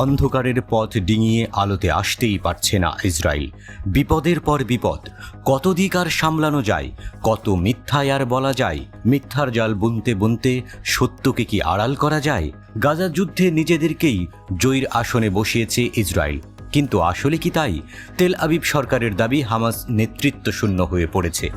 অন্ধকারের পথ ডিঙিয়ে আলোতে আসতেই পারছে না ইসরায়েল। বিপদের পর বিপদ, কত দিক আর সামলানো যায়, কত মিথ্যায় আর বলা যায়। মিথ্যার জাল বুনতে বুনতে সত্যকে কি আড়াল করা যায়? গাজা যুদ্ধে নিজেদেরকেই জয়ীর আসনে বসিয়েছে ইসরায়েল, কিন্তু আসলে কি তাই? তেল আবিব সরকারের দাবি হামাস নেতৃত্ব শূন্য হয়ে পড়েছে।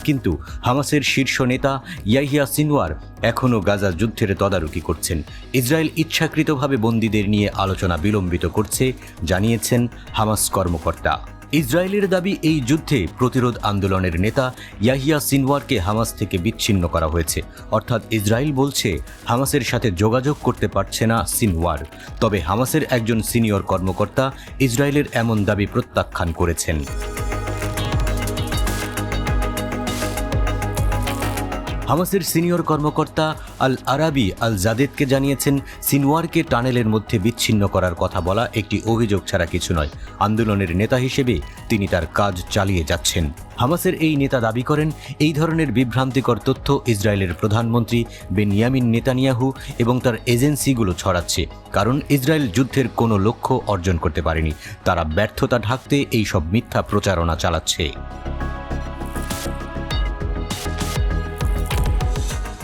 কিন্তু হামাসের শীর্ষ নেতা ইয়াহিয়া সিনওয়ার এখনও গাজা যুদ্ধের তদারকি করছেন। ইসরায়েল ইচ্ছাকৃতভাবে বন্দীদের নিয়ে আলোচনা বিলম্বিত করছে, জানিয়েছেন হামাস কর্মকর্তা। ইসরায়েলের দাবি, এই যুদ্ধে প্রতিরোধ আন্দোলনের নেতা ইয়াহিয়া সিনওয়ারকে হামাস থেকে বিচ্ছিন্ন করা হয়েছে। অর্থাৎ ইসরায়েল বলছে হামাসের সাথে যোগাযোগ করতে পারছে না সিনওয়ার। তবে হামাসের একজন সিনিয়র কর্মকর্তা ইসরায়েলের এমন দাবি প্রত্যাখ্যান করেছেন। হামাসের সিনিয়র কর্মকর্তা আল আরাবি আল জাদেদকে জানিয়েছেন, সিনওয়ারকে টানেলের মধ্যে বিচ্ছিন্ন করার কথা বলা একটি অভিযোগ ছাড়া কিছু নয়। আন্দোলনের নেতা হিসেবে তিনি তার কাজ চালিয়ে যাচ্ছেন। হামাসের এই নেতা দাবি করেন, এই ধরনের বিভ্রান্তিকর তথ্য ইসরায়েলের প্রধানমন্ত্রী বেনিয়ামিন নেতানিয়াহু এবং তার এজেন্সিগুলো ছড়াচ্ছে, কারণ ইসরায়েল যুদ্ধের কোনো লক্ষ্য অর্জন করতে পারেনি। তারা ব্যর্থতা ঢাকতে এই সব মিথ্যা প্রচারণা চালাচ্ছে।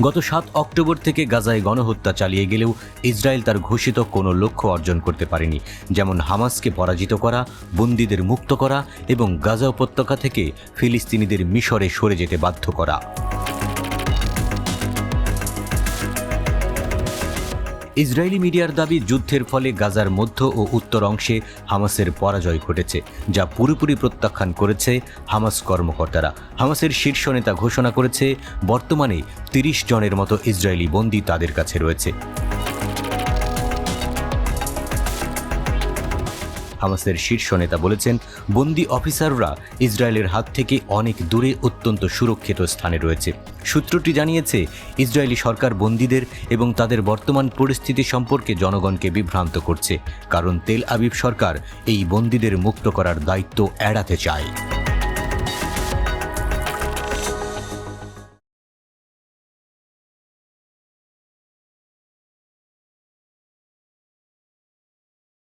গত 7 অক্টোবর থেকে গাজায় গণহত্যা চালিয়ে গেলেও ইসরায়েল তার ঘোষিত কোনো লক্ষ্য অর্জন করতে পারেনি, যেমন হামাসকে পরাজিত করা, বন্দীদের মুক্ত করা এবং গাজা উপত্যকা থেকে ফিলিস্তিনিদের মিশরে সরে যেতে বাধ্য করা। ইসরায়েলি মিডিয়ার দাবি, যুদ্ধের ফলে গাজার মধ্য ও উত্তর অংশে হামাসের পরাজয় ঘটেছে, যা পুরোপুরি প্রত্যাখ্যান করেছে হামাস কর্মকর্তারা। হামাসের শীর্ষ নেতা ঘোষণা করেছে, বর্তমানে 30 জনের মতো ইসরায়েলি বন্দী তাদের কাছে রয়েছে। হামাসের শীর্ষ নেতা বলেছেন, বন্দী অফিসাররা ইসরায়েলের হাত থেকে অনেক দূরে অত্যন্ত সুরক্ষিত স্থানে রয়েছে। সূত্রটি জানিয়েছে, ইসরায়েলি সরকার বন্দীদের এবং তাদের বর্তমান পরিস্থিতি সম্পর্কে জনগণকে বিভ্রান্ত করছে, কারণ তেল আবিব সরকার এই বন্দীদের মুক্ত করার দায়িত্ব এড়াতে চায়।